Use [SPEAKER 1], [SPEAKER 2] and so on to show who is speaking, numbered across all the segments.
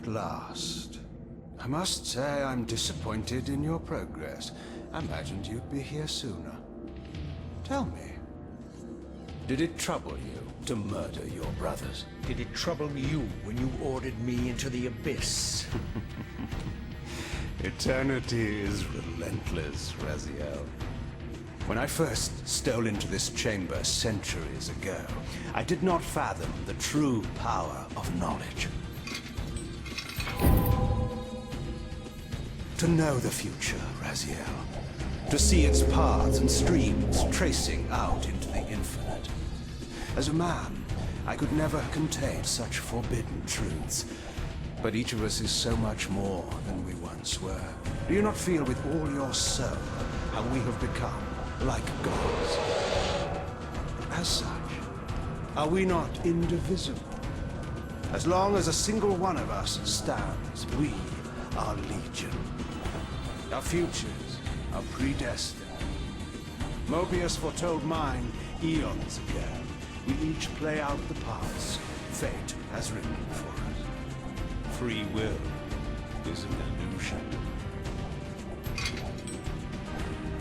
[SPEAKER 1] At last. I must say I'm disappointed in your progress. I imagined you'd be here sooner. Tell me, did it trouble you to murder your brothers?
[SPEAKER 2] Did it trouble you when you ordered me into the abyss?
[SPEAKER 1] Eternity is relentless, Raziel. When I first stole into this chamber centuries ago, I did not fathom the true power of knowledge. To know the future, Raziel. To see its paths and streams tracing out into the infinite. As a man, I could never contain such forbidden truths. But each of us is so much more than we once were. Do you not feel with all your soul how we have become like gods? As such, are we not indivisible? As long as a single one of us stands, we are legion. Our futures are predestined. Mobius foretold mine eons ago. We each play out the parts fate has written for us. Free will is an illusion.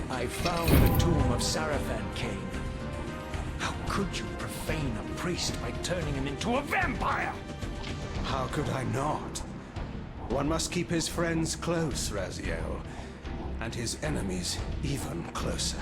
[SPEAKER 2] I found the tomb of Sarafan Kane. How could you profane a priest by turning him into a vampire?
[SPEAKER 1] How could I not? One must keep his friends close, Raziel, and his enemies even closer.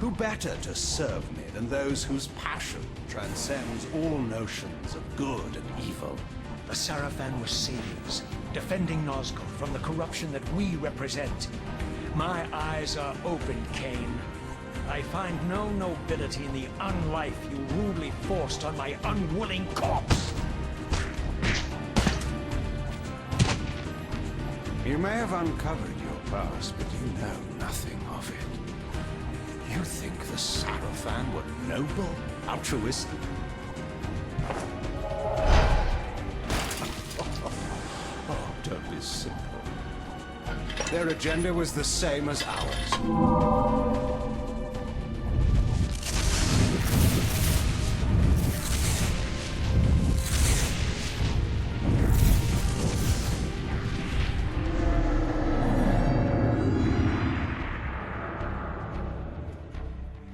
[SPEAKER 1] Who better to serve me than those whose passion transcends all notions of good and evil?
[SPEAKER 2] The Sarafan were saviors, defending Nazgûl from the corruption that we represent. My eyes are open, Kane. I find no nobility in the unlife you rudely forced on my unwilling corpse.
[SPEAKER 1] You may have uncovered your past, but you know nothing of it. You think the Sarafan were noble, altruistic? Oh, don't be simple. Their agenda was the same as ours.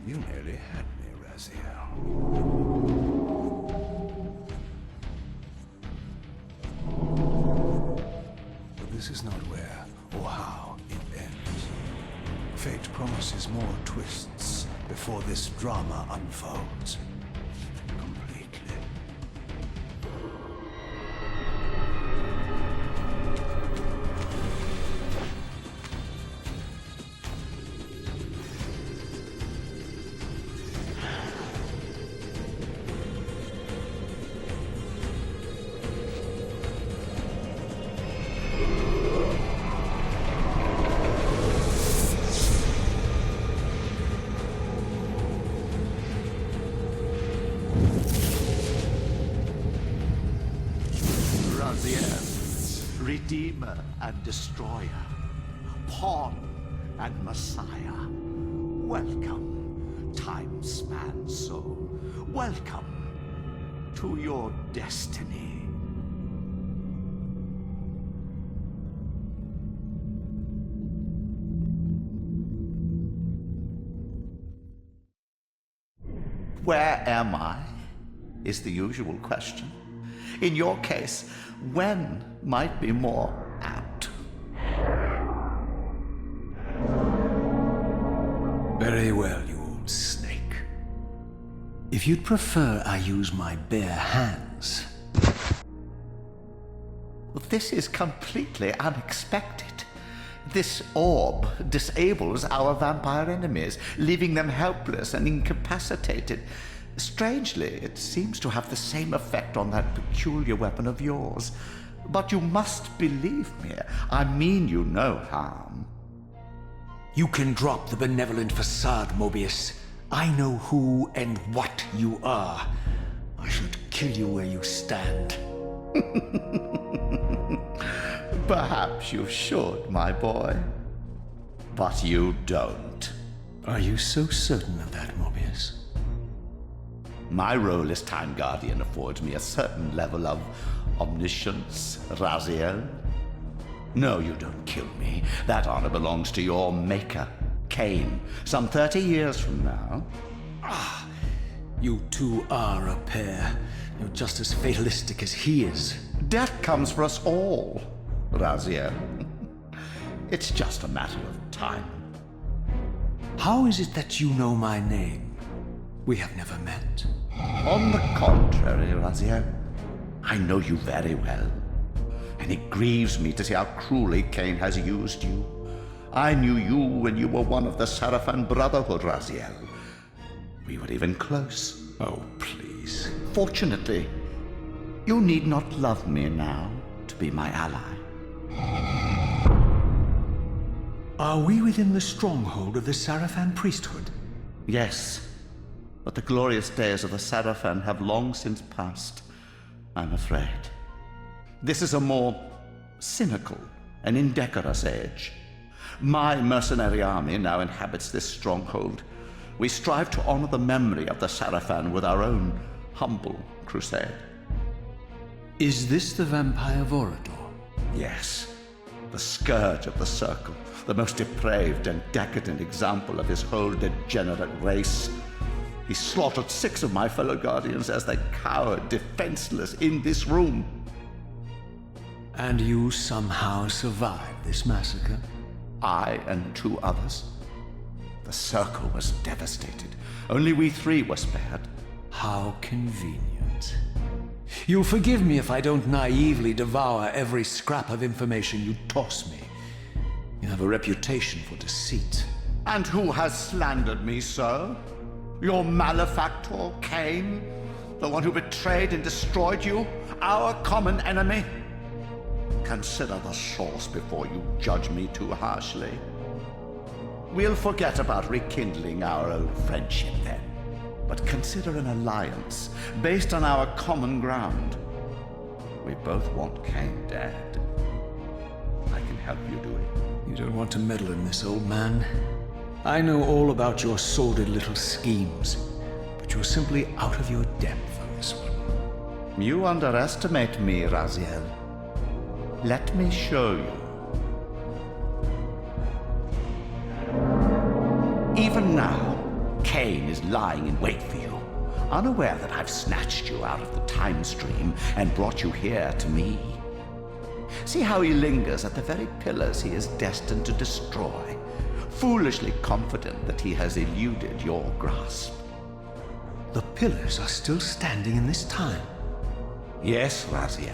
[SPEAKER 1] You nearly had me, Raziel. But this is not where or how it ends. Fate promises more twists before this drama unfolds completely.
[SPEAKER 3] Raziel, Redeemer and Destroyer, Pawn and Messiah. Welcome, time-span soul. Welcome to your destiny. Where am I? Is the usual question. In your case, when might be more apt.
[SPEAKER 2] Very well, you old snake. If you'd prefer I use my bare hands...
[SPEAKER 3] This is completely unexpected. This orb disables our vampire enemies, leaving them helpless and incapacitated. Strangely, it seems to have the same effect on that peculiar weapon of yours. But you must believe me. I mean you no harm.
[SPEAKER 2] You can drop the benevolent facade, Mobius. I know who and what you are. I should kill you where you stand.
[SPEAKER 3] Perhaps you should, my boy. But you don't.
[SPEAKER 2] Are you so certain of that, Mobius?
[SPEAKER 3] My role as Time Guardian affords me a certain level of omniscience, Raziel. No, you don't kill me. That honor belongs to your maker, Cain, some 30 years from now.
[SPEAKER 2] You two are a pair. You're just as fatalistic as he is.
[SPEAKER 3] Death comes for us all, Raziel. It's just a matter of time.
[SPEAKER 2] How is it that you know my name? We have never met.
[SPEAKER 3] On the contrary, Raziel, I know you very well. And it grieves me to see how cruelly Cain has used you. I knew you when you were one of the Sarafan Brotherhood, Raziel. We were even close.
[SPEAKER 2] Oh, please.
[SPEAKER 3] Fortunately, you need not love me now to be my ally.
[SPEAKER 2] Are we within the stronghold of the Sarafan priesthood?
[SPEAKER 3] Yes, but the glorious days of the Sarafan have long since passed, I'm afraid. This is a more cynical and indecorous age. My mercenary army now inhabits this stronghold. We strive to honor the memory of the Sarafan with our own humble crusade.
[SPEAKER 2] Is this the vampire Vorador?
[SPEAKER 3] Yes, the scourge of the Circle, the most depraved and decadent example of his whole degenerate race. He slaughtered 6 of my fellow Guardians as they cowered defenseless in this room.
[SPEAKER 2] And you somehow survived this massacre?
[SPEAKER 3] I and 2 others. The Circle was devastated. Only we 3 were spared.
[SPEAKER 2] How convenient. You'll forgive me if I don't naively devour every scrap of information you toss me. You have a reputation for deceit.
[SPEAKER 3] And who has slandered me so? Your malefactor, Cain? The one who betrayed and destroyed you? Our common enemy? Consider the source before you judge me too harshly. We'll forget about rekindling our old friendship then, but consider an alliance based on our common ground. We both want Cain dead. I can help you do it.
[SPEAKER 2] You don't want to meddle in this, old man. I know all about your sordid little schemes, but you're simply out of your depth on this one.
[SPEAKER 3] You underestimate me, Raziel. Let me show you. Even now, Cain is lying in wait for you, unaware that I've snatched you out of the time stream and brought you here to me. See how he lingers at the very pillars he is destined to destroy, foolishly confident that he has eluded your grasp.
[SPEAKER 2] The pillars are still standing in this time.
[SPEAKER 3] Yes, Raziel.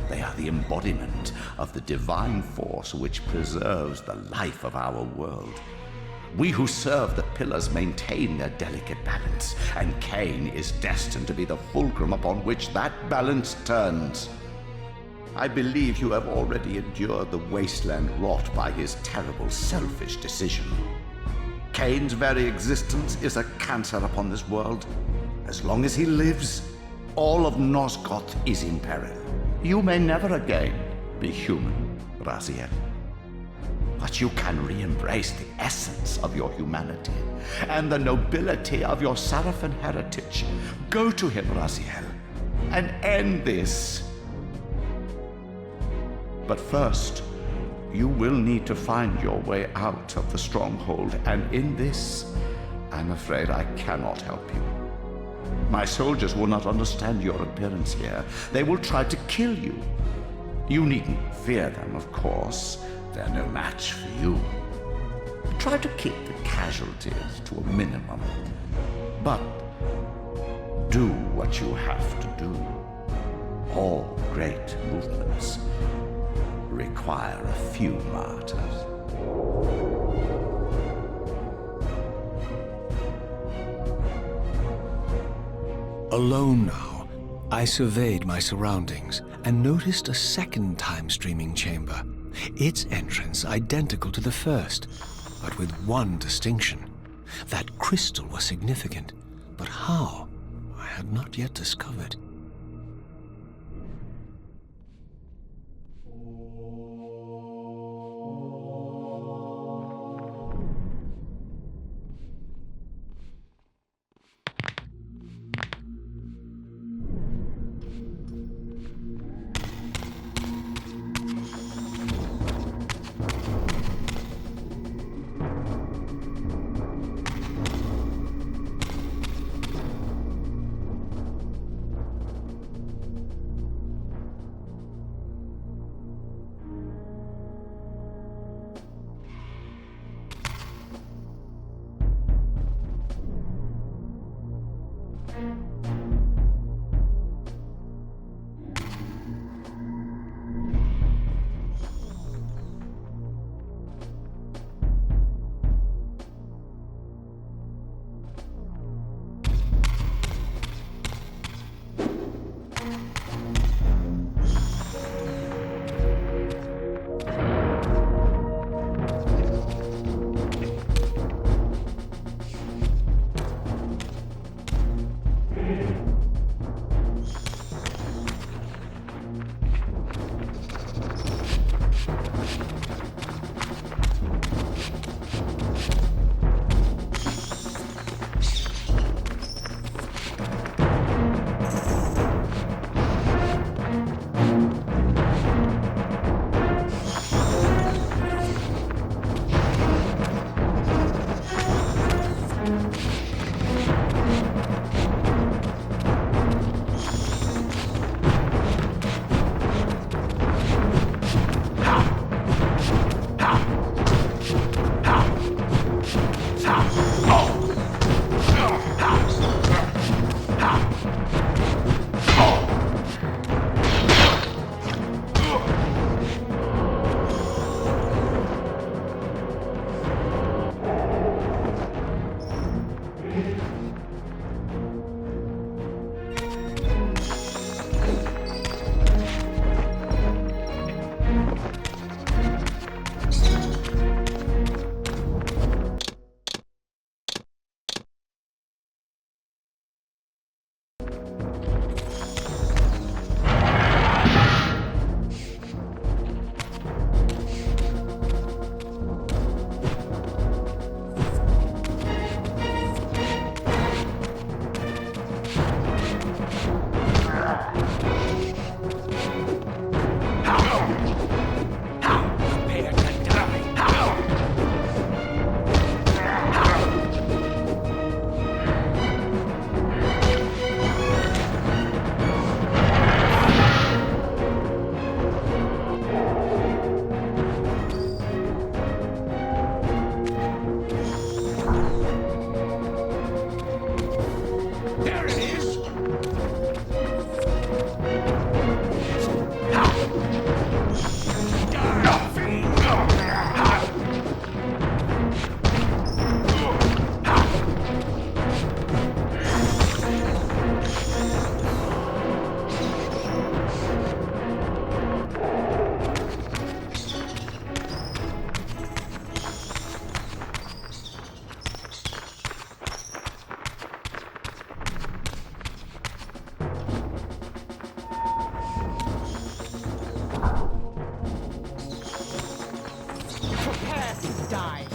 [SPEAKER 3] They are the embodiment of the divine force which preserves the life of our world. We who serve the pillars maintain their delicate balance, and Cain is destined to be the fulcrum upon which that balance turns. I believe you have already endured the wasteland wrought by his terrible, selfish decision. Cain's very existence is a cancer upon this world. As long as he lives, all of Nosgoth is in peril. You may never again be human, Raziel. But you can re-embrace the essence of your humanity and the nobility of your Sarafan heritage. Go to him, Raziel, and end this. But first, you will need to find your way out of the stronghold, and in this, I'm afraid I cannot help you. My soldiers will not understand your appearance here. They will try to kill you. You needn't fear them, of course. They're no match for you. Try to keep the casualties to a minimum. But do what you have to do. All great movements require a few martyrs.
[SPEAKER 2] Alone now, I surveyed my surroundings and noticed a second time-streaming chamber. Its entrance identical to the first, but with one distinction. That crystal was significant, but how, I had not yet discovered.
[SPEAKER 4] die.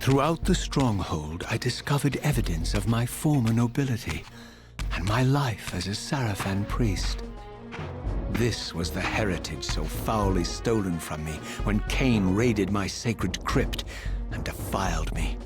[SPEAKER 1] Throughout the stronghold, I discovered evidence of my former nobility and my life as a Sarafan priest. This was the heritage so foully stolen from me when Cain raided my sacred crypt and defiled me.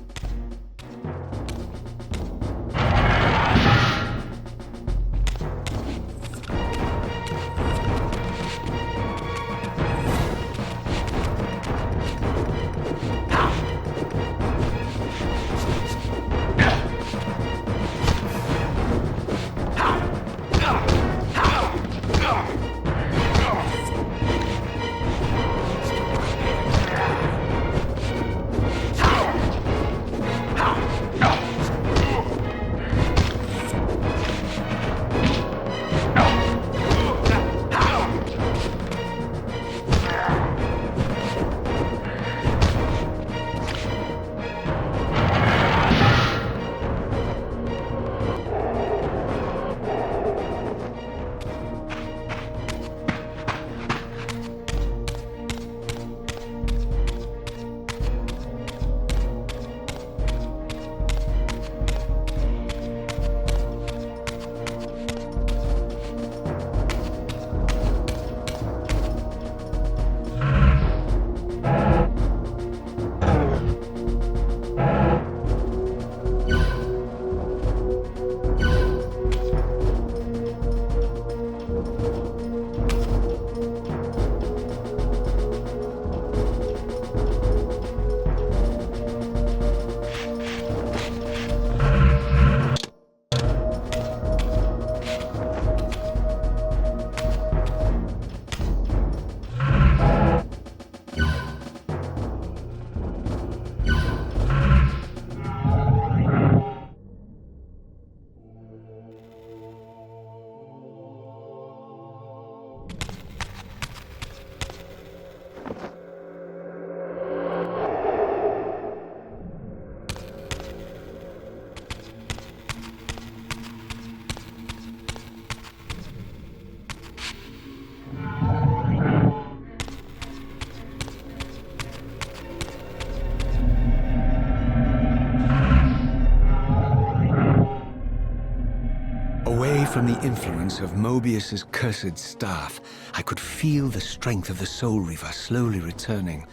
[SPEAKER 1] From the influence of Mobius's cursed staff, I could feel the strength of the Soul Reaver slowly returning.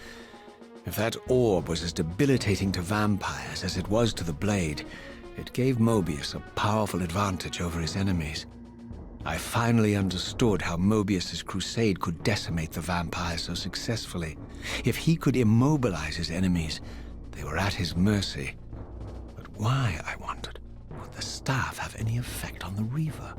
[SPEAKER 1] If that orb was as debilitating to vampires as it was to the blade, it gave Mobius a powerful advantage over his enemies. I finally understood how Mobius's crusade could decimate the vampires so successfully. If he could immobilize his enemies, they were at his mercy. But why, I wondered? Would the staff have any effect on the Reaver?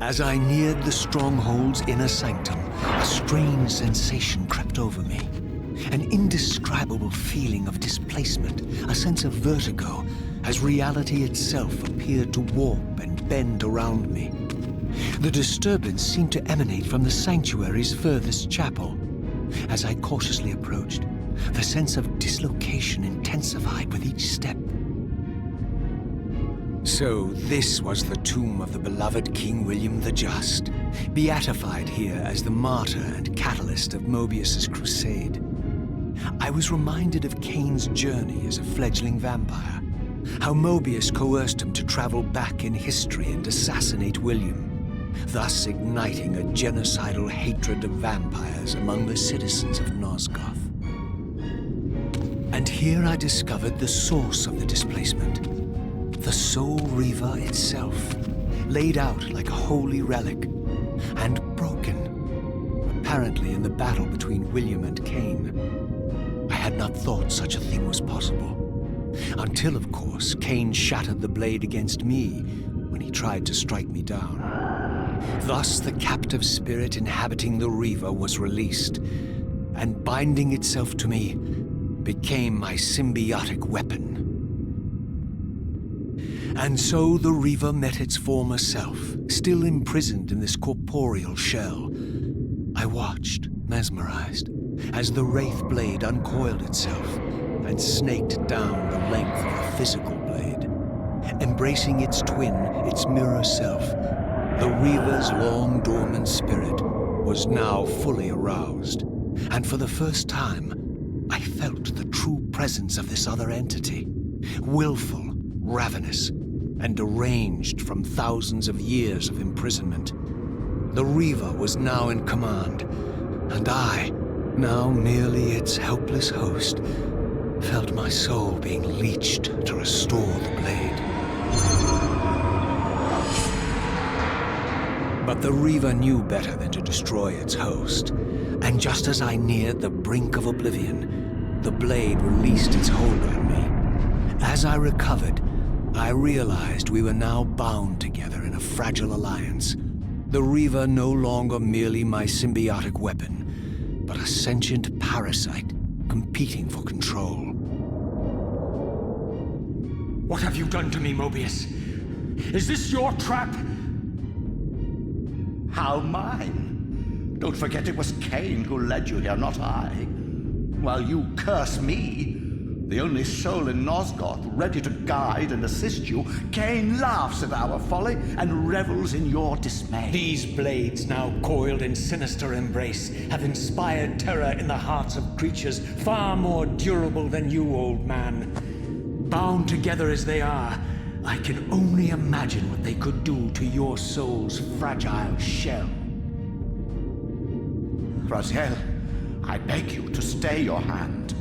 [SPEAKER 2] As I neared the stronghold's inner sanctum, a strange sensation crept over me. An indescribable feeling of displacement, a sense of vertigo, as reality itself appeared to warp and bend around me. The disturbance seemed to emanate from the sanctuary's furthest chapel. As I cautiously approached, the sense of dislocation intensified with each step. So this was the tomb of the beloved King William the Just, beatified here as the martyr and catalyst of Mobius's crusade. I was reminded of Kane's journey as a fledgling vampire, how Mobius coerced him to travel back in history and assassinate William, thus igniting a genocidal hatred of vampires among the citizens of Nosgoth. And here I discovered the source of the displacement. The Soul Reaver itself, laid out like a holy relic, and broken, apparently in the battle between William and Kane. I had not thought such a thing was possible, until, of course, Kane shattered the blade against me when he tried to strike me down. Thus, the captive spirit inhabiting the Reaver was released, and binding itself to me, became my symbiotic weapon. And so the Reaver met its former self, still imprisoned in this corporeal shell. I watched, mesmerized, as the Wraith blade uncoiled itself and snaked down the length of the physical blade. Embracing its twin, its mirror self, the Reaver's long dormant spirit was now fully aroused. And for the first time, I felt the true presence of this other entity, willful, ravenous, and deranged from thousands of years of imprisonment. The Reaver was now in command, and I, now merely its helpless host, felt my soul being leeched to restore the blade. But the Reaver knew better than to destroy its host, and just as I neared the brink of oblivion, the blade released its hold on me. As I recovered, I realized we were now bound together in a fragile alliance. The Reaver no longer merely my symbiotic weapon, but a sentient parasite competing for control. What have you done to me, Mobius? Is this your trap?
[SPEAKER 3] How mine? Don't forget it was Kane who led you here, not I. While you curse me, the only soul in Nosgoth ready to guide and assist you, Kane laughs at our folly and revels in your dismay.
[SPEAKER 2] These blades, now coiled in sinister embrace, have inspired terror in the hearts of creatures far more durable than you, old man. Bound together as they are, I can only imagine what they could do to your soul's fragile shell.
[SPEAKER 3] Raziel, I beg you to stay your hand.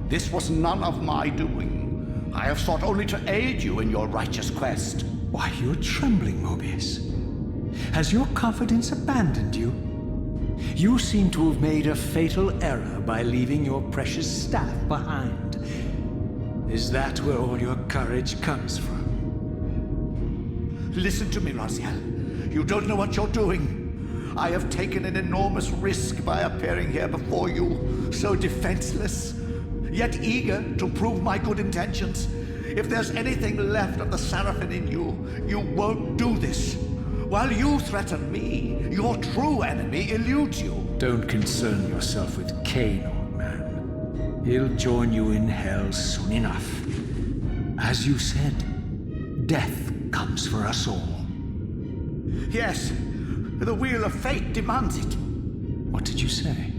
[SPEAKER 3] This was none of my doing. I have sought only to aid you in your righteous quest.
[SPEAKER 2] Why, you're trembling, Mobius. Has your confidence abandoned you? You seem to have made a fatal error by leaving your precious staff behind. Is that where all your courage comes from?
[SPEAKER 3] Listen to me, Raziel. You don't know what you're doing. I have taken an enormous risk by appearing here before you, so defenseless, yet eager to prove my good intentions. If there's anything left of the Seraphim in you, you won't do this. While you threaten me, your true enemy eludes you.
[SPEAKER 2] Don't concern yourself with Kane, old man. He'll join you in hell soon enough. As you said, death comes for us all.
[SPEAKER 3] Yes, the wheel of fate demands it.
[SPEAKER 2] What did you say?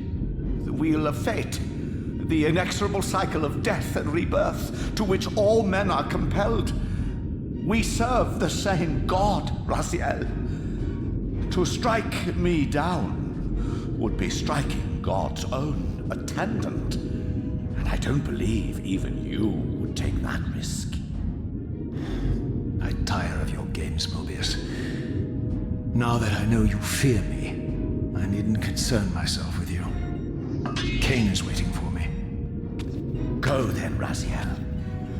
[SPEAKER 3] The wheel of fate. The inexorable cycle of death and rebirth to which all men are compelled. We serve the same God, Raziel. To strike me down would be striking God's own attendant. And I don't believe even you would take that risk.
[SPEAKER 2] I tire of your games, Mobius. Now that I know you fear me, I needn't concern myself with you. Kane is waiting for me.
[SPEAKER 3] Go then, Raziel.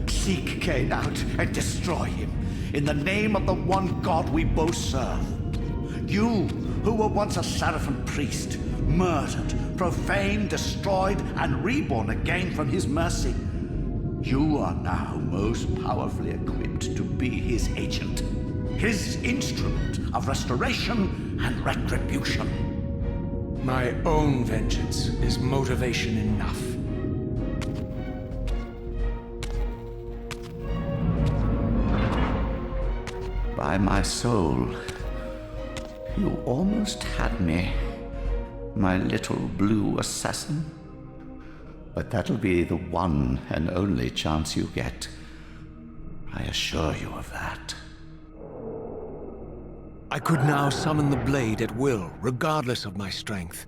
[SPEAKER 3] Seek Kane out and destroy him in the name of the one God we both serve. You, who were once a Seraphim priest, murdered, profaned, destroyed, and reborn again from his mercy. You are now most powerfully equipped to be his agent, his instrument of restoration and retribution.
[SPEAKER 2] My own vengeance is motivation enough.
[SPEAKER 3] By my soul, you almost had me, my little blue assassin. But that'll be the one and only chance you get. I assure you of that.
[SPEAKER 2] I could now summon the blade at will, regardless of my strength.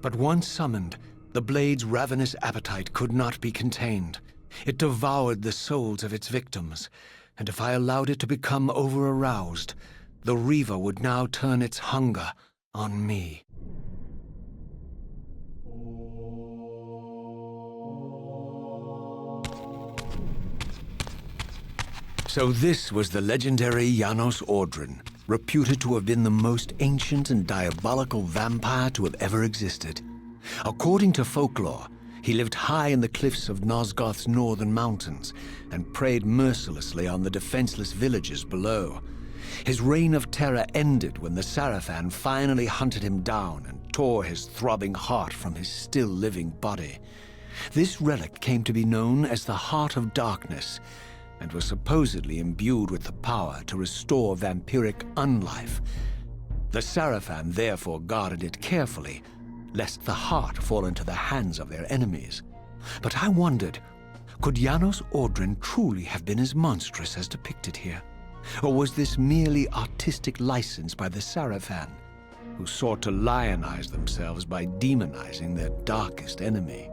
[SPEAKER 2] But once summoned, the blade's ravenous appetite could not be contained. It devoured the souls of its victims, and if I allowed it to become over-aroused, the Reaver would now turn its hunger on me. So this was the legendary Janos Audrin, reputed to have been the most ancient and diabolical vampire to have ever existed. According to folklore, he lived high in the cliffs of Nosgoth's northern mountains and preyed mercilessly on the defenseless villages below. His reign of terror ended when the Sarafan finally hunted him down and tore his throbbing heart from his still-living body. This relic came to be known as the Heart of Darkness, and was supposedly imbued with the power to restore vampiric unlife. The Sarafan therefore guarded it carefully, lest the heart fall into the hands of their enemies. But I wondered, could Janos Audrin truly have been as monstrous as depicted here? Or was this merely artistic license by the Sarafan, who sought to lionize themselves by demonizing their darkest enemy?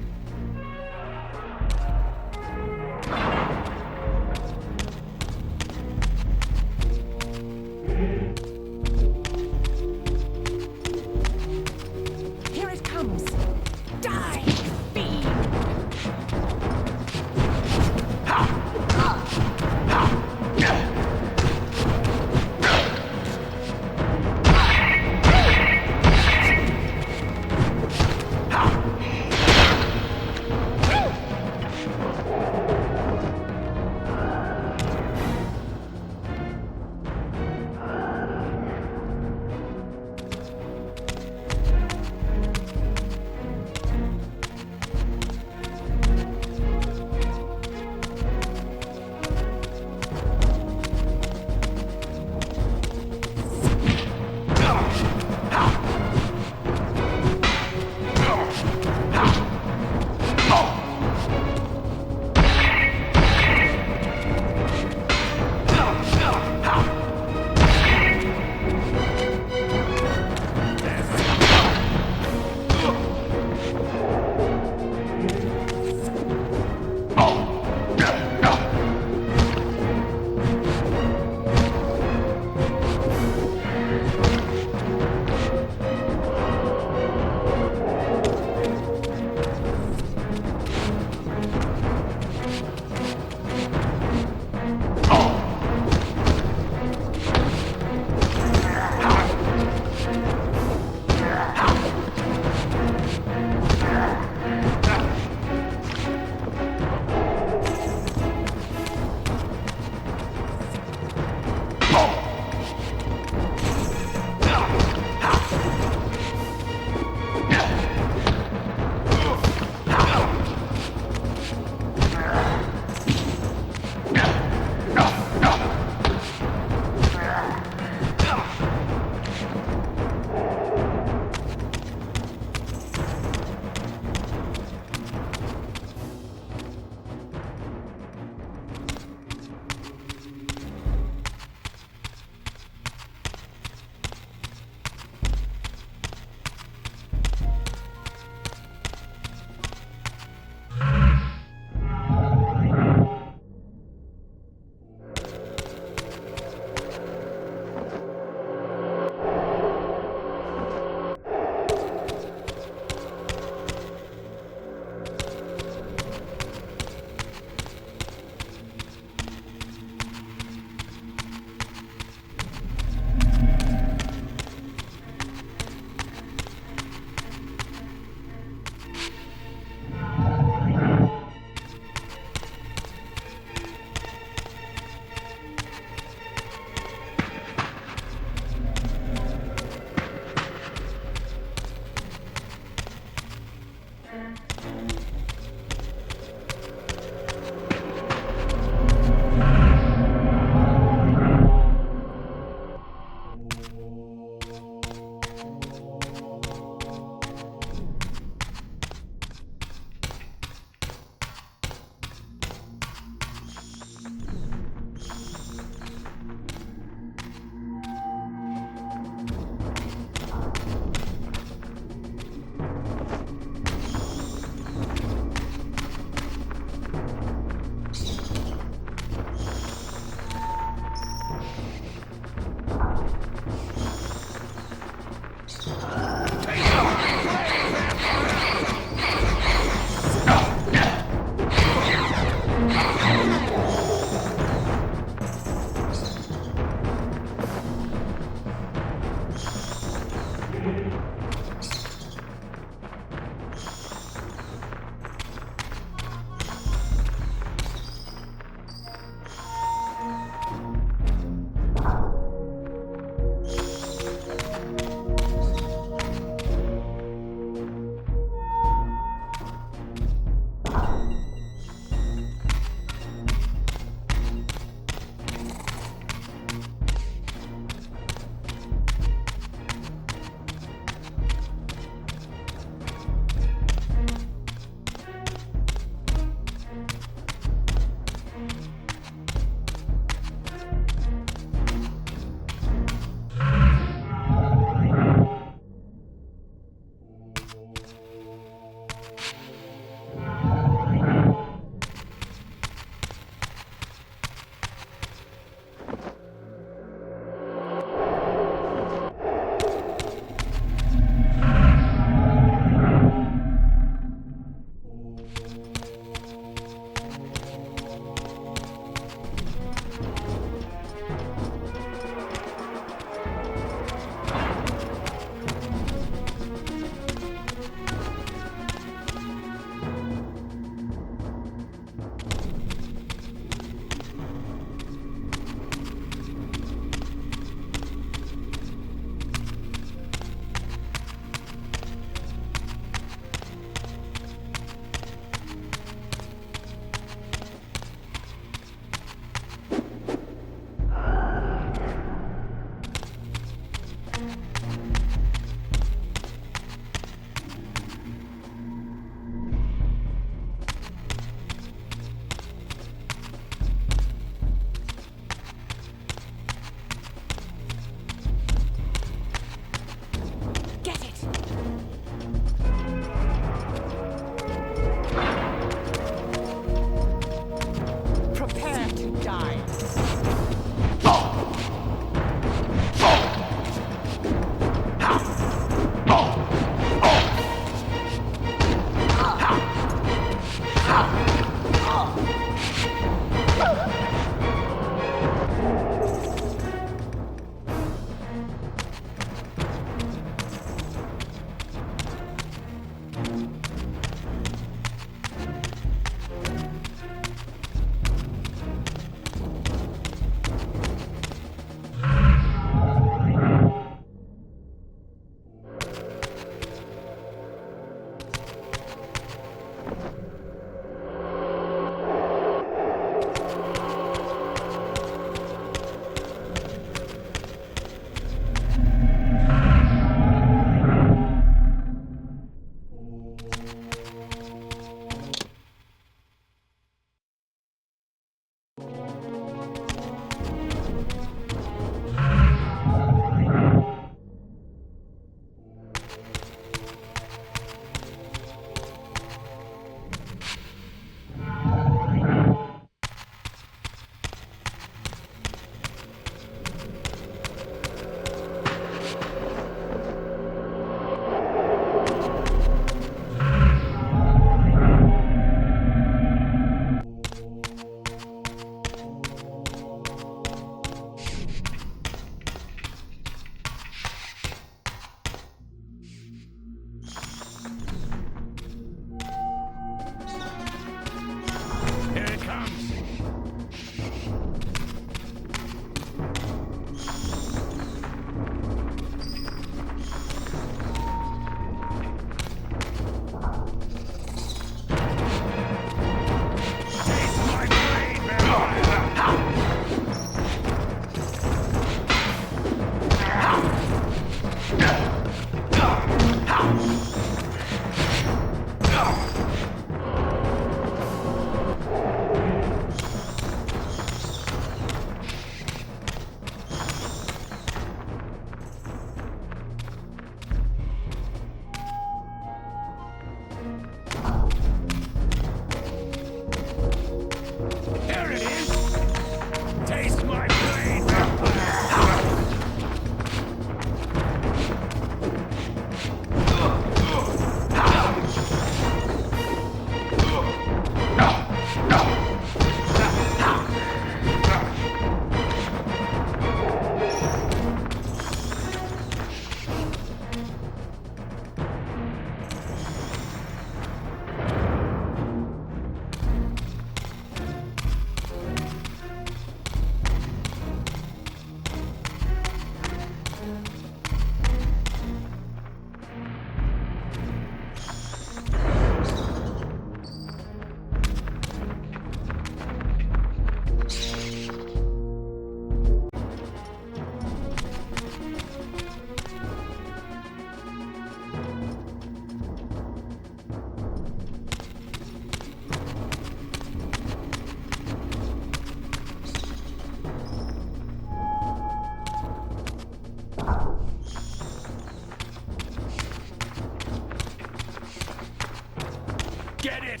[SPEAKER 2] Get it!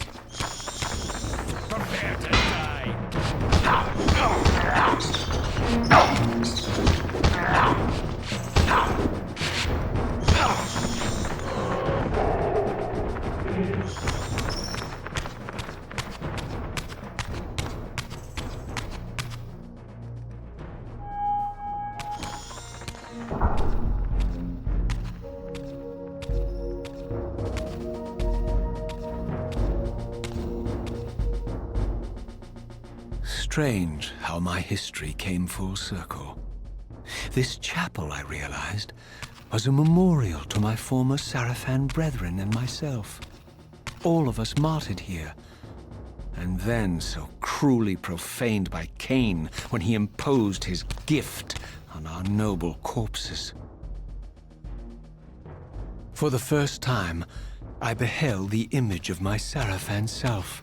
[SPEAKER 2] Prepare to die!
[SPEAKER 1] Strange how my history came full circle. This chapel, I realized, was a memorial to my former Sarafan brethren and myself. All of us martyred here, and then so cruelly profaned by Cain when he imposed his gift on our noble corpses. For the first time, I beheld the image of my Sarafan self,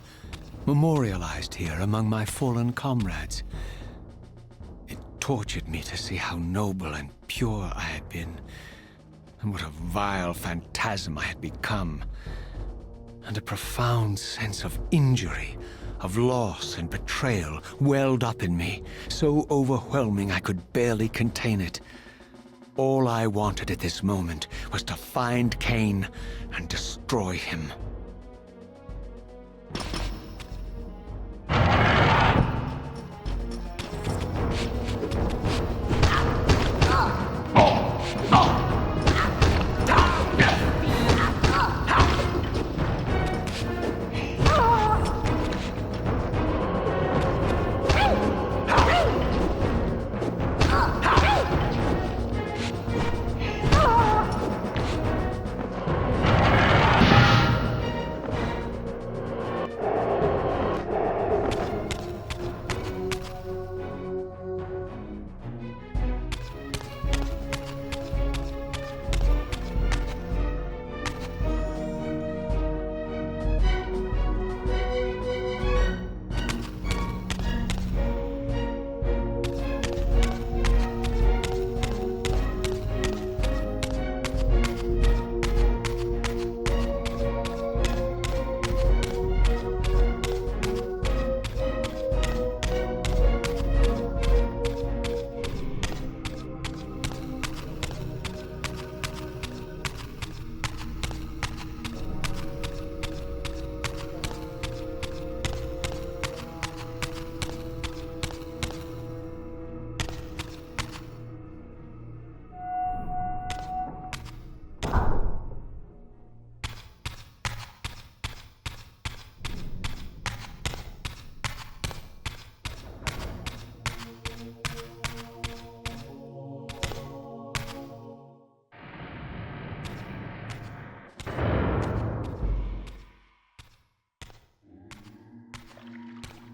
[SPEAKER 1] memorialized here among my fallen comrades. It tortured me to see how noble and pure I had been, and what a vile phantasm I had become. And a profound sense of injury, of loss and betrayal welled up in me, so overwhelming I could barely contain it. All I wanted at this moment was to find Cain and destroy him.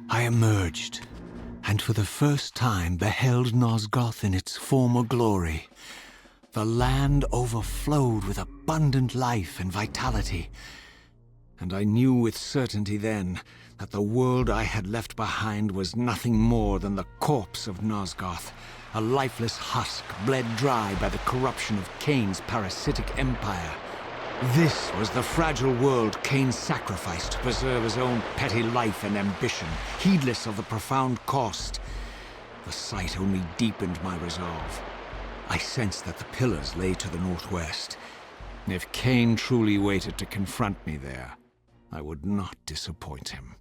[SPEAKER 1] I emerged, and for the first time beheld Nosgoth in its former glory. The land overflowed with abundant life and vitality, and I knew with certainty then that the world I had left behind was nothing more than the corpse of Nosgoth, a lifeless husk bled dry by the corruption of Cain's parasitic empire. This was the fragile world Cain sacrificed to preserve his own petty life and ambition, heedless of the profound cost. The sight only deepened my resolve. I sensed that the pillars lay to the northwest. If Cain truly waited to confront me there, I would not disappoint him.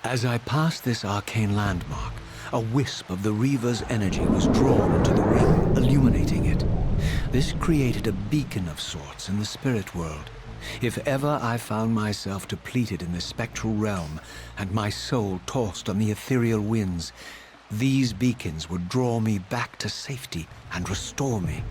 [SPEAKER 1] As I passed this arcane landmark, a wisp of the Reaver's energy was drawn into the ring, illuminating it. This created a beacon of sorts in the spirit world,
[SPEAKER 2] If ever I found myself depleted in the spectral realm, and my soul tossed on the ethereal winds, these beacons would draw me back to safety and restore me.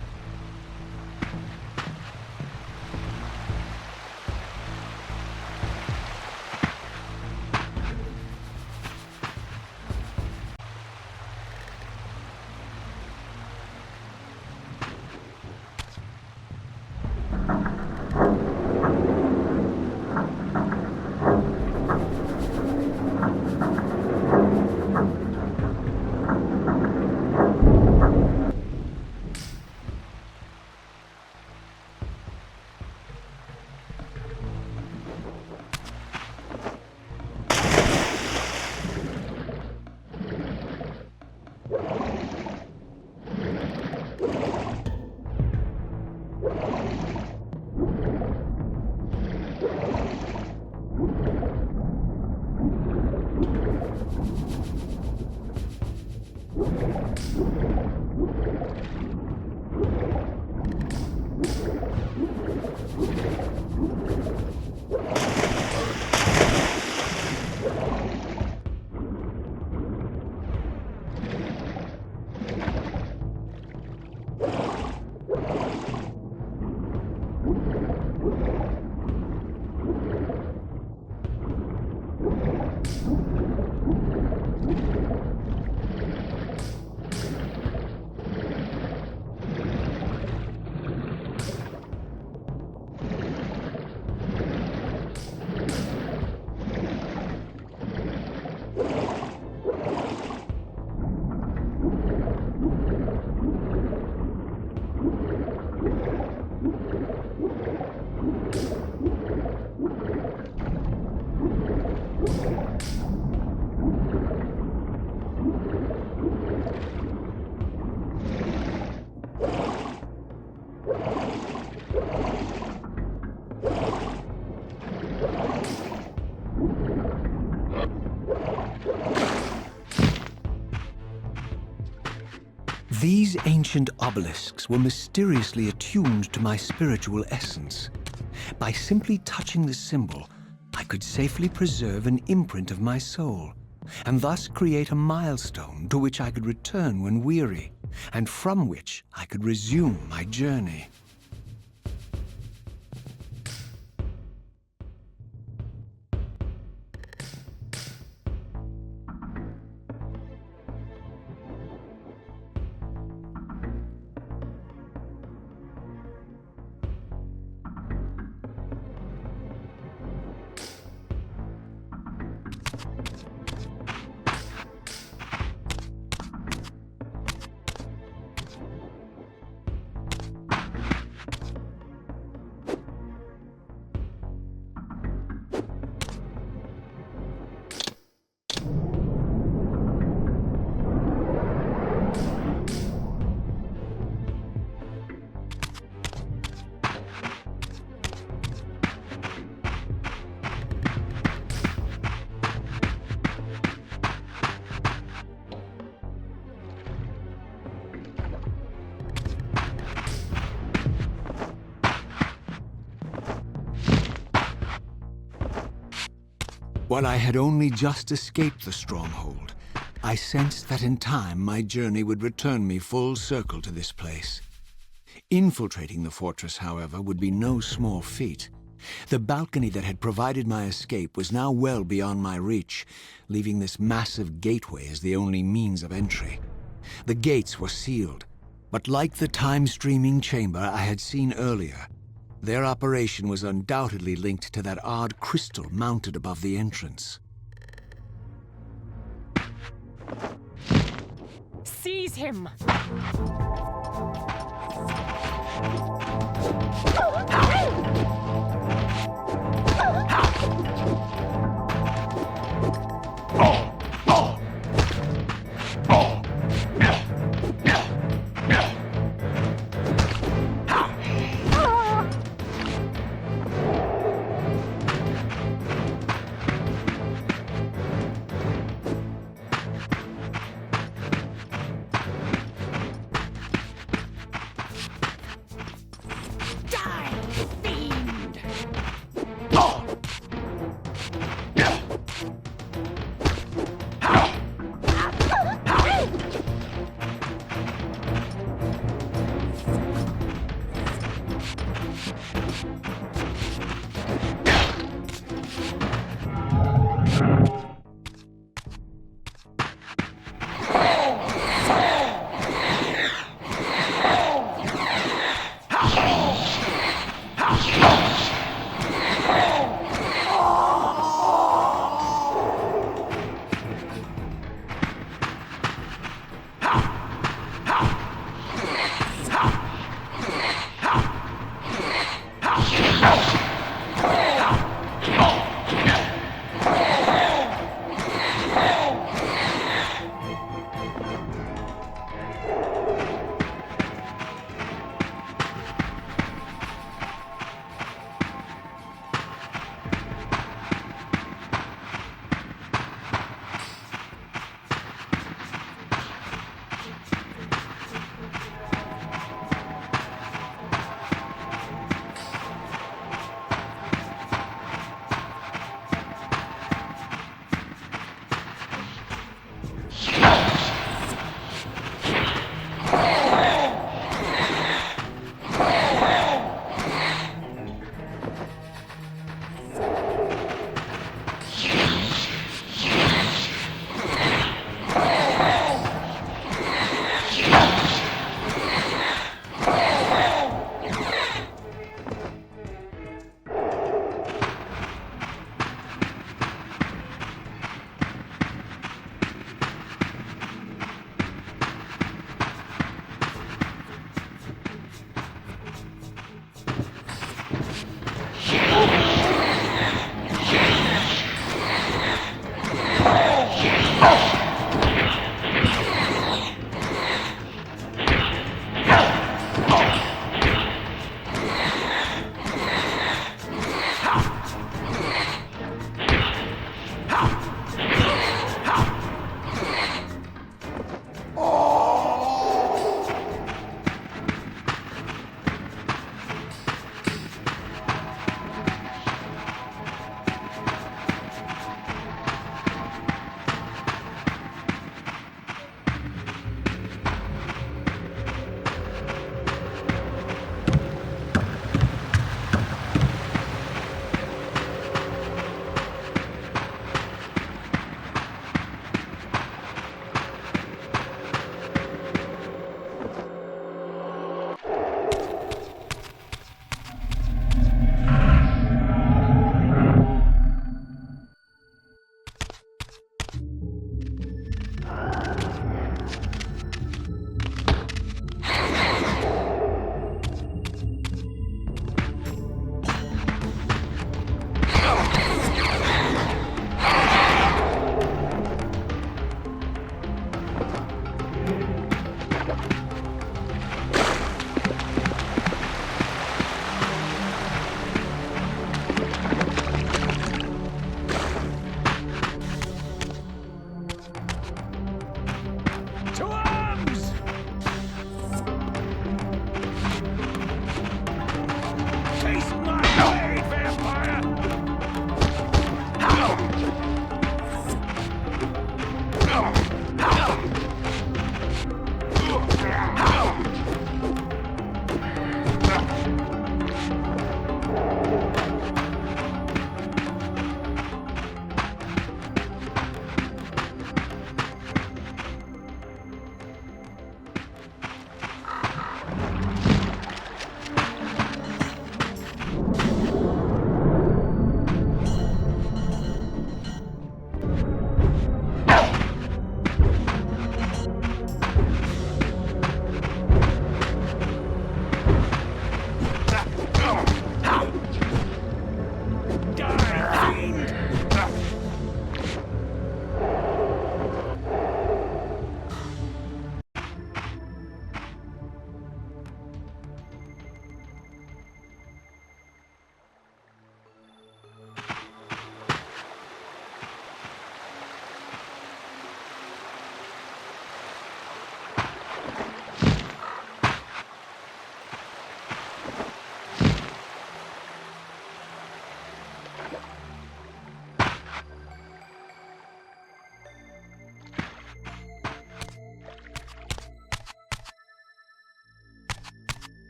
[SPEAKER 2] These ancient obelisks were mysteriously attuned to my spiritual essence. By simply touching the symbol, I could safely preserve an imprint of my soul, and thus create a milestone to which I could return when weary, and from which I could resume my journey. While I had only just escaped the stronghold, I sensed that in time my journey would return me full circle to this place. Infiltrating the fortress, however, would be no small feat. The balcony that had provided my escape was now well beyond my reach, leaving this massive gateway as the only means of entry. The gates were sealed, but like the time-streaming chamber I had seen earlier, their operation was undoubtedly linked to that odd crystal mounted above the entrance.
[SPEAKER 4] Seize him!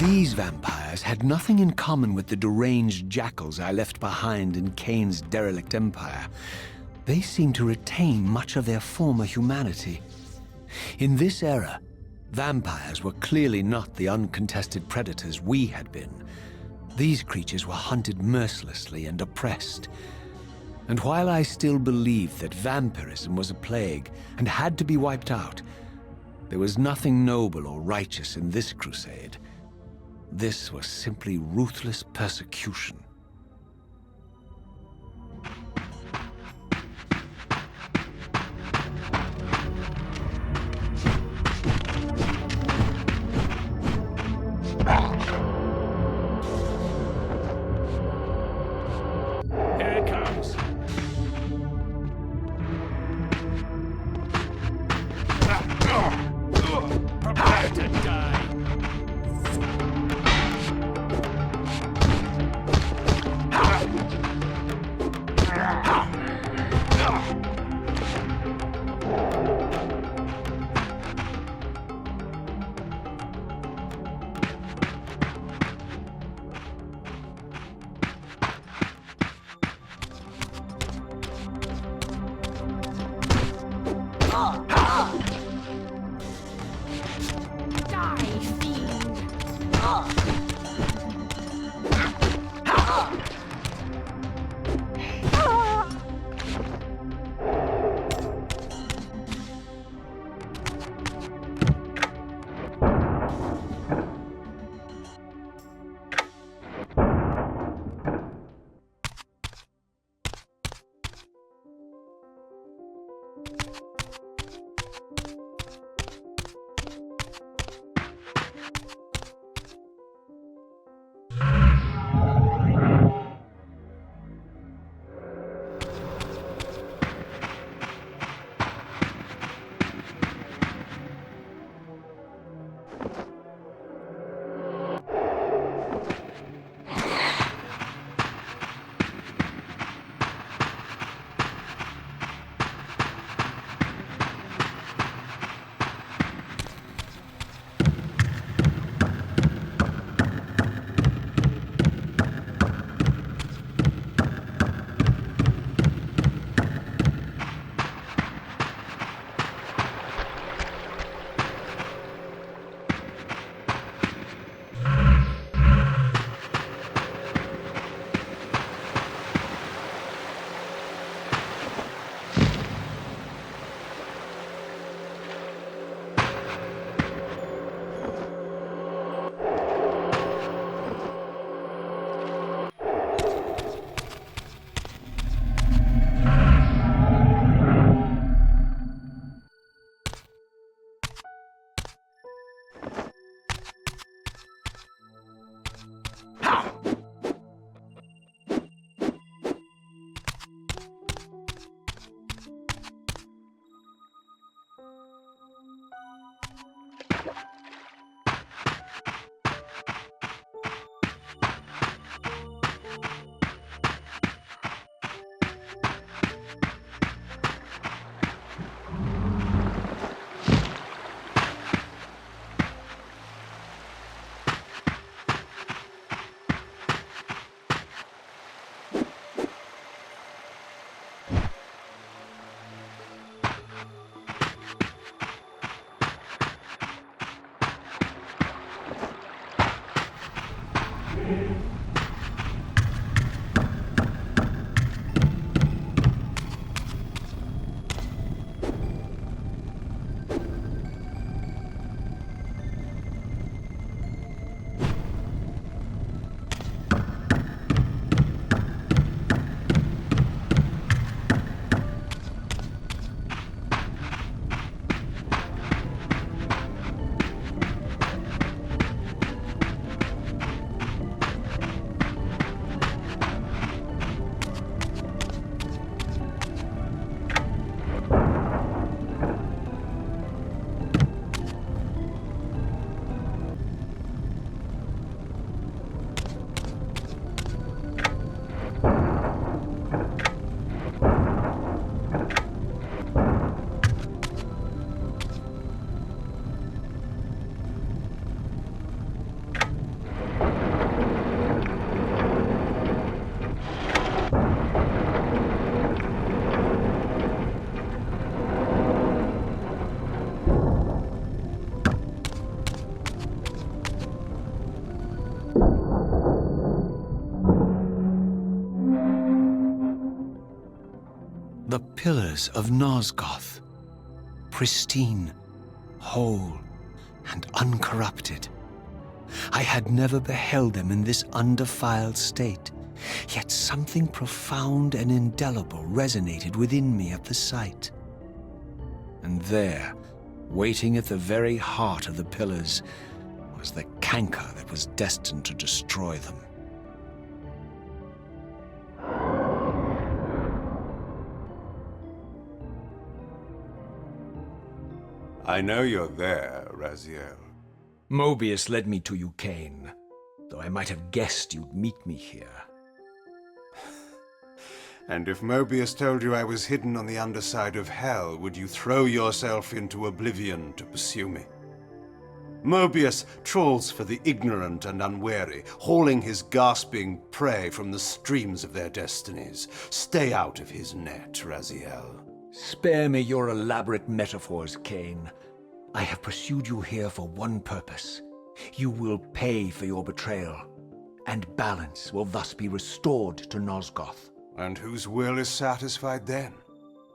[SPEAKER 2] These vampires had nothing in common with the deranged jackals I left behind in Cain's derelict empire. They seemed to retain much of their former humanity. In this era, vampires were clearly not the uncontested predators we had been. These creatures were hunted mercilessly and oppressed. And while I still believed that vampirism was a plague and had to be wiped out, there was nothing noble or righteous in this crusade. This was simply ruthless persecution.
[SPEAKER 4] Here it comes. Prepare to die.
[SPEAKER 5] Die, fiend!
[SPEAKER 2] pillars of Nosgoth, pristine, whole, and uncorrupted. I had never beheld them in this undefiled state, yet something profound and indelible resonated within me at the sight. And there, waiting at the very heart of the pillars, was the canker that was destined to destroy them.
[SPEAKER 1] I know you're there, Raziel.
[SPEAKER 2] Mobius led me to you, Cain, though I might have guessed you'd meet me here.
[SPEAKER 1] And if Mobius told you I was hidden on the underside of hell, would you throw yourself into oblivion to pursue me? Mobius trawls for the ignorant and unwary, hauling his gasping prey from the streams of their destinies. Stay out of his net, Raziel.
[SPEAKER 2] Spare me your elaborate metaphors, Cain. I have pursued you here for one purpose. You will pay for your betrayal, and balance will thus be restored to Nosgoth.
[SPEAKER 1] And whose will is satisfied then?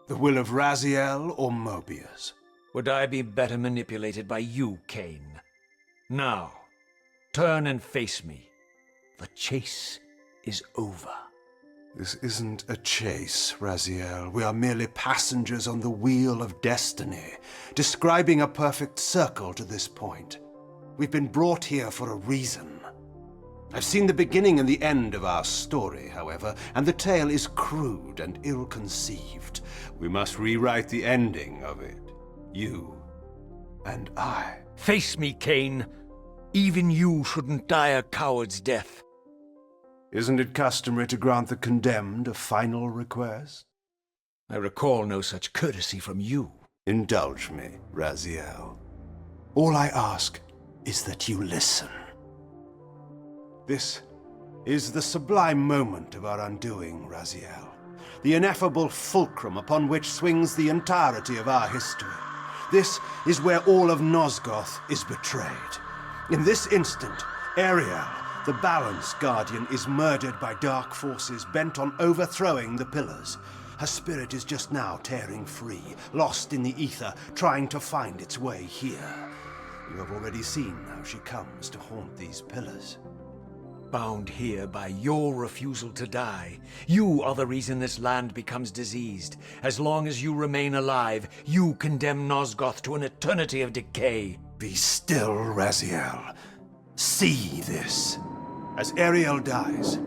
[SPEAKER 1] The will of Raziel or Mobius?
[SPEAKER 2] Would I be better manipulated by you, Cain? Now, turn and face me. The chase is over.
[SPEAKER 1] This isn't a chase, Raziel. We are merely passengers on the wheel of destiny, describing a perfect circle to this point. We've been brought here for a reason. I've seen the beginning and the end of our story, however, and the tale is crude and ill-conceived. We must rewrite the ending of it. You and I.
[SPEAKER 2] Face me, Cain. Even you shouldn't die a coward's death.
[SPEAKER 1] Isn't it customary to grant the condemned a final request?
[SPEAKER 2] I recall no such courtesy from you.
[SPEAKER 1] Indulge me, Raziel. All I ask is that you listen. This is the sublime moment of our undoing, Raziel. The ineffable fulcrum upon which swings the entirety of our history. This is where all of Nosgoth is betrayed. In this instant, Ariel, the Balance Guardian, is murdered by dark forces bent on overthrowing the pillars. Her spirit is just now tearing free, lost in the ether, trying to find its way here. You have already seen how she comes to haunt these pillars.
[SPEAKER 2] Bound here by your refusal to die. You are the reason this land becomes diseased. As long as you remain alive, you condemn Nosgoth to an eternity of decay.
[SPEAKER 1] Be still, Raziel. See this. As Ariel dies,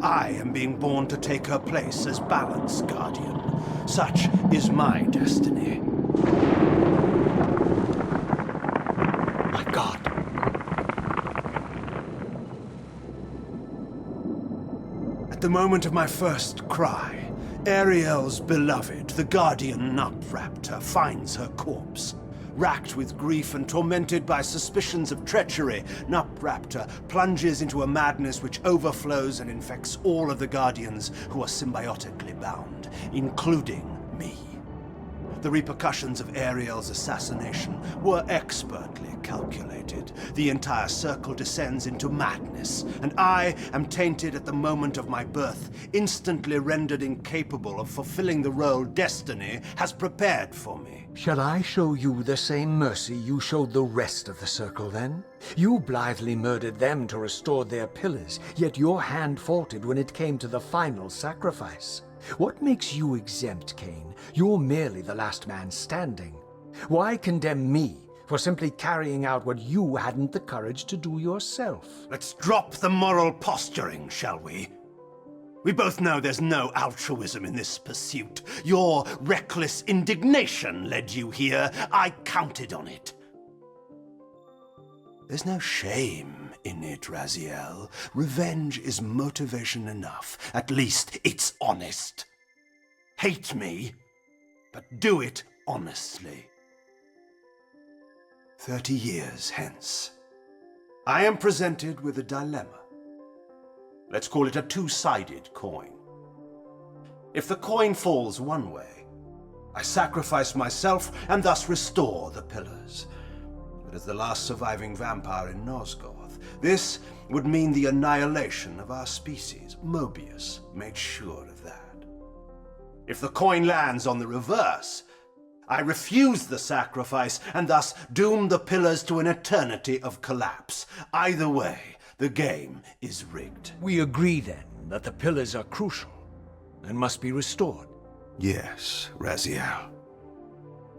[SPEAKER 1] I am being born to take her place as Balance Guardian. Such is my destiny.
[SPEAKER 2] My God.
[SPEAKER 1] At the moment of my first cry, Ariel's beloved, the Guardian Nutraptor, finds her corpse. Racked with grief and tormented by suspicions of treachery, Nutraptor plunges into a madness which overflows and infects all of the Guardians who are symbiotically bound, including me. The repercussions of Ariel's assassination were expertly calculated. The entire circle descends into madness, and I am tainted at the moment of my birth, instantly rendered incapable of fulfilling the role destiny has prepared for me.
[SPEAKER 2] Shall I show you the same mercy you showed the rest of the circle, then? You blithely murdered them to restore their pillars, yet your hand faltered when it came to the final sacrifice. What makes you exempt, Cain? You're merely the last man standing. Why condemn me for simply carrying out what you hadn't the courage to do yourself?
[SPEAKER 1] Let's drop the moral posturing, shall we? We both know there's no altruism in this pursuit. Your reckless indignation led you here. I counted on it. There's no shame in it, Raziel. Revenge is motivation enough. At least it's honest. Hate me, but do it honestly. 30 years hence, I am presented with a dilemma. Let's call it a two-sided coin. If the coin falls one way, I sacrifice myself and thus restore the pillars. But as the last surviving vampire in Nosgoth, this would mean the annihilation of our species. Mobius made sure of that. If the coin lands on the reverse, I refuse the sacrifice and thus doom the pillars to an eternity of collapse. Either way, the game is rigged.
[SPEAKER 2] We agree then that the pillars are crucial and must be restored.
[SPEAKER 1] Yes, Raziel.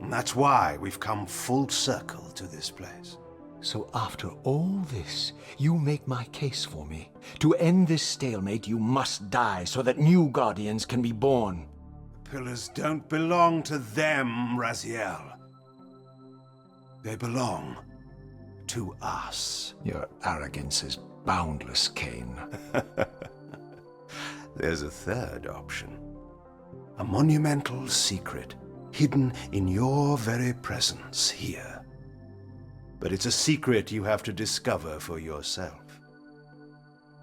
[SPEAKER 1] And that's why we've come full circle to this place.
[SPEAKER 2] So after all this, you make my case for me. To end this stalemate, you must die so that new Guardians can be born.
[SPEAKER 1] The pillars don't belong to them, Raziel. They belong to us.
[SPEAKER 2] Your arrogance is boundless, Cain.
[SPEAKER 1] There's a third option. A monumental secret hidden in your very presence here. But it's a secret you have to discover for yourself.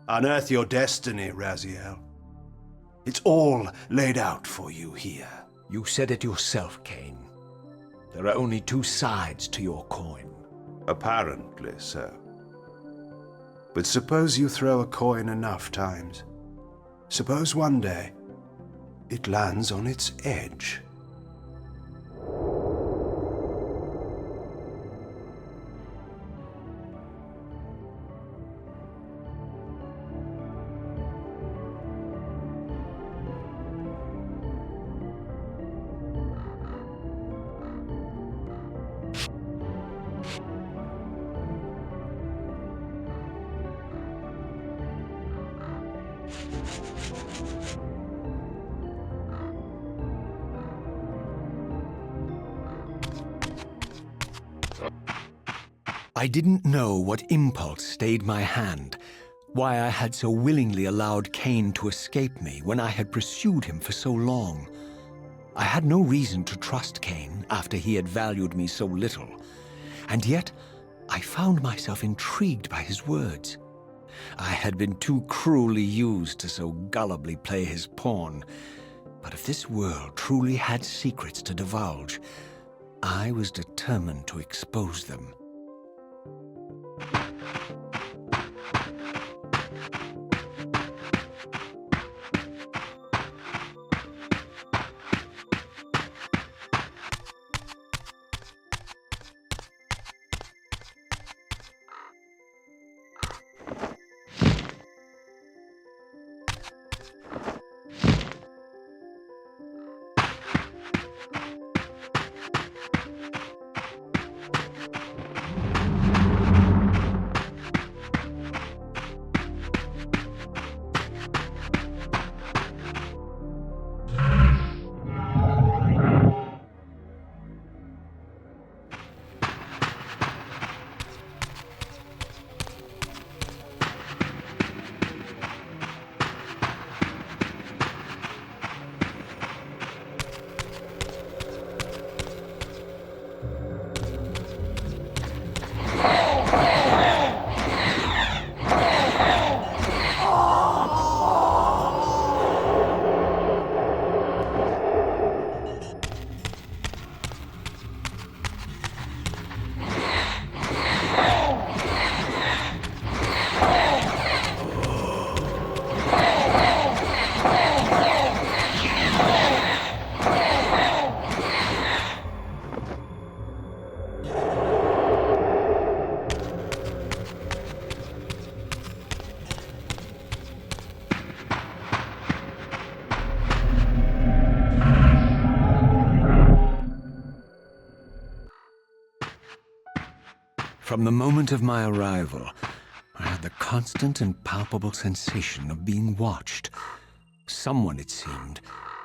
[SPEAKER 1] Unearth your destiny, Raziel. It's all laid out for you here.
[SPEAKER 2] You said it yourself, Cain. There are only two sides to your coin.
[SPEAKER 1] Apparently so. But suppose you throw a coin enough times. Suppose one day it lands on its edge.
[SPEAKER 2] I didn't know what impulse stayed my hand, why I had so willingly allowed Cain to escape me when I had pursued him for so long. I had no reason to trust Cain after he had valued me so little, and yet I found myself intrigued by his words. I had been too cruelly used to so gullibly play his pawn, but if this world truly had secrets to divulge, I was determined to expose them. From the moment of my arrival, I had the constant and palpable sensation of being watched. Someone, it seemed,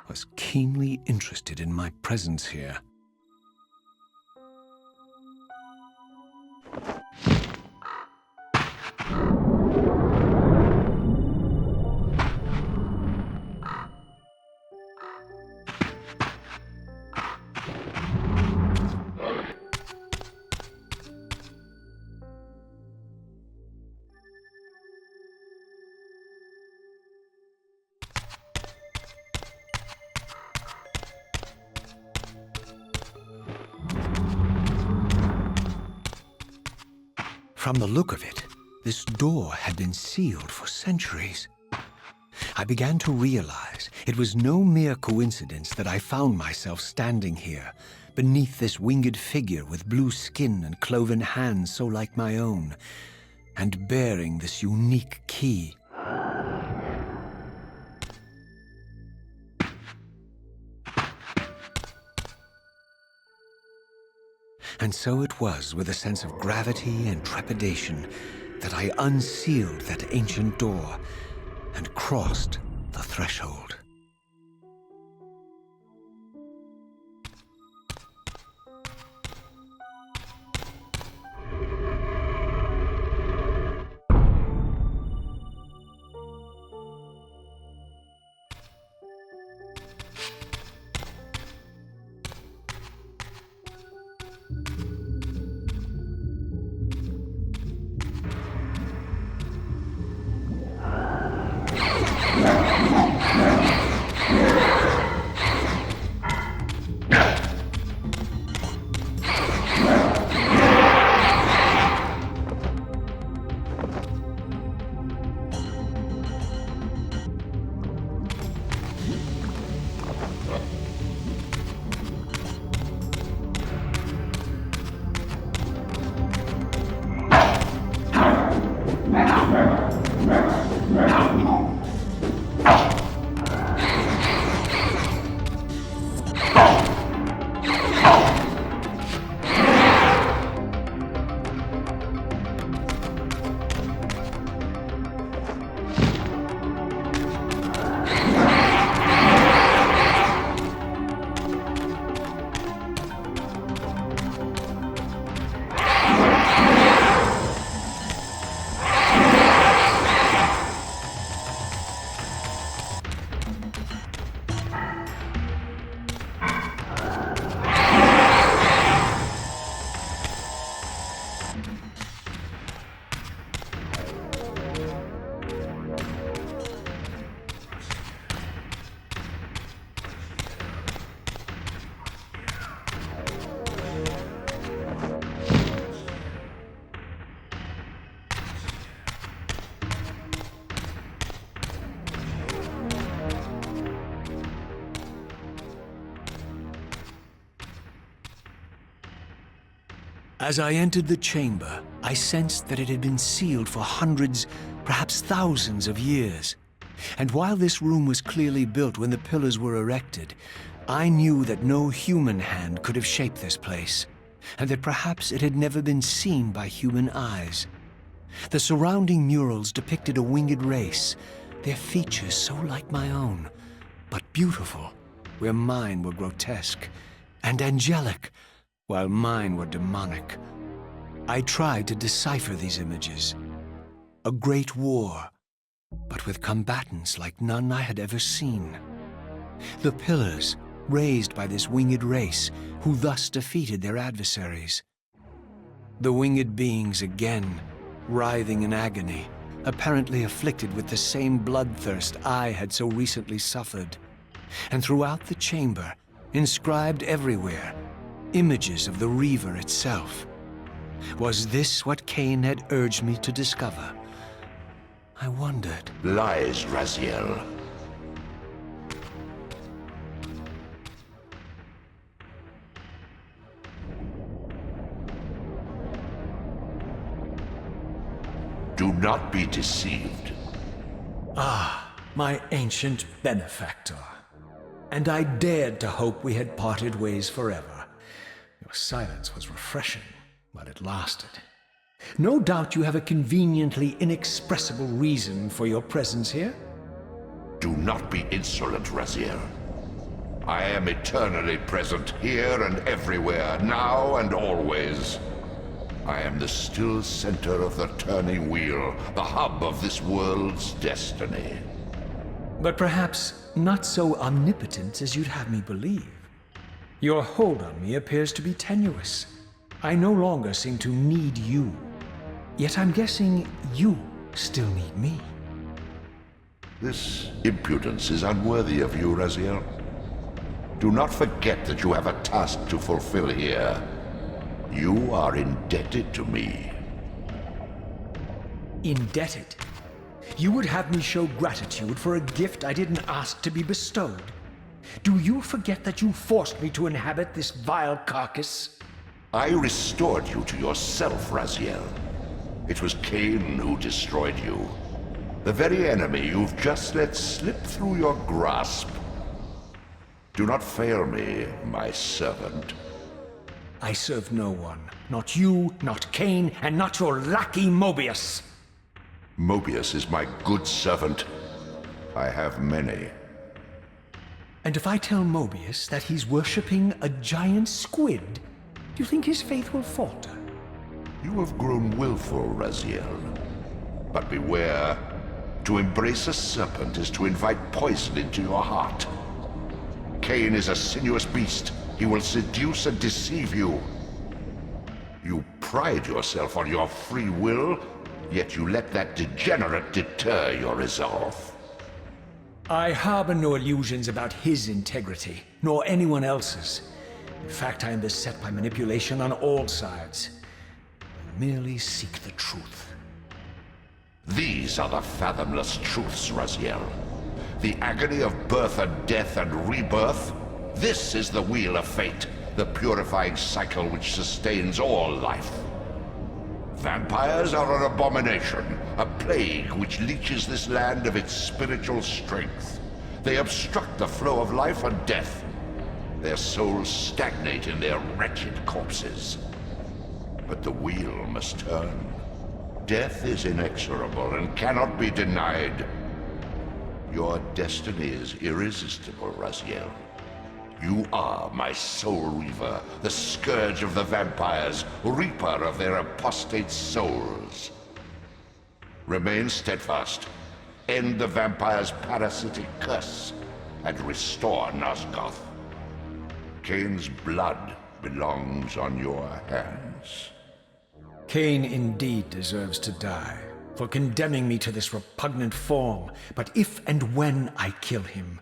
[SPEAKER 2] was keenly interested in my presence here. From the look of it, this door had been sealed for centuries. I began to realize it was no mere coincidence that I found myself standing here, beneath this winged figure with blue skin and cloven hands so like my own, and bearing this unique key. And so it was with a sense of gravity and trepidation that I unsealed that ancient door and crossed the threshold. As I entered the chamber, I sensed that it had been sealed for hundreds, perhaps thousands of years. And while this room was clearly built when the pillars were erected, I knew that no human hand could have shaped this place, and that perhaps it had never been seen by human eyes. The surrounding murals depicted a winged race, their features so like my own, but beautiful, where mine were grotesque, and angelic, while mine were demonic. I tried to decipher these images. A great war, but with combatants like none I had ever seen. The pillars, raised by this winged race, who thus defeated their adversaries. The winged beings again, writhing in agony, apparently afflicted with the same bloodthirst I had so recently suffered. And throughout the chamber, inscribed everywhere, images of the Reaver itself. Was this what Cain had urged me to discover? I wondered.
[SPEAKER 6] Lies, Raziel. Do not be deceived.
[SPEAKER 2] Ah, my ancient benefactor. And I dared to hope we had parted ways forever. Your silence was refreshing while it lasted. No doubt you have a conveniently inexpressible reason for your presence here.
[SPEAKER 6] Do not be insolent, Raziel. I am eternally present here and everywhere, now and always. I am the still center of the turning wheel, the hub of this world's destiny.
[SPEAKER 2] But perhaps not so omnipotent as you'd have me believe. Your hold on me appears to be tenuous. I no longer seem to need you. Yet I'm guessing you still need me.
[SPEAKER 6] This impudence is unworthy of you, Raziel. Do not forget that you have a task to fulfill here. You are indebted to me.
[SPEAKER 2] Indebted? You would have me show gratitude for a gift I didn't ask to be bestowed. Do you forget that you forced me to inhabit this vile carcass?
[SPEAKER 6] I restored you to yourself, Raziel. It was Cain who destroyed you. The very enemy you've just let slip through your grasp. Do not fail me, my servant.
[SPEAKER 2] I serve no one. Not you, not Cain, and not your lackey Mobius.
[SPEAKER 6] Mobius is my good servant. I have many.
[SPEAKER 2] And if I tell Mobius that he's worshipping a giant squid, do you think his faith will falter?
[SPEAKER 6] You have grown willful, Raziel. But beware. To embrace a serpent is to invite poison into your heart. Cain is a sinuous beast. He will seduce and deceive you. You pride yourself on your free will, yet you let that degenerate deter your resolve.
[SPEAKER 2] I harbor no illusions about his integrity, nor anyone else's. In fact, I am beset by manipulation on all sides. I merely seek the truth.
[SPEAKER 6] These are the fathomless truths, Raziel. The agony of birth and death and rebirth. This is the wheel of fate, the purifying cycle which sustains all life. Vampires are an abomination, a plague which leeches this land of its spiritual strength. They obstruct the flow of life and death. Their souls stagnate in their wretched corpses. But the wheel must turn. Death is inexorable and cannot be denied. Your destiny is irresistible, Raziel. You are my Soul Reaver, the scourge of the vampires, reaper of their apostate souls. Remain steadfast, end the vampire's parasitic curse, and restore Nosgoth. Cain's blood belongs on your hands.
[SPEAKER 2] Cain indeed deserves to die for condemning me to this repugnant form, but if and when I kill him,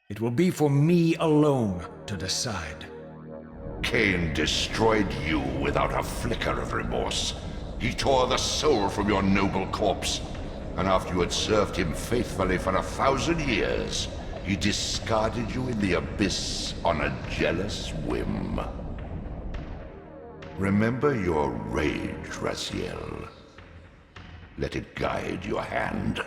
[SPEAKER 2] it will be for me alone to decide.
[SPEAKER 6] Cain destroyed you without a flicker of remorse. He tore the soul from your noble corpse, and after you had served him faithfully for 1,000 years, he discarded you in the abyss on a jealous whim. Remember your rage, Raziel. Let it guide your hand.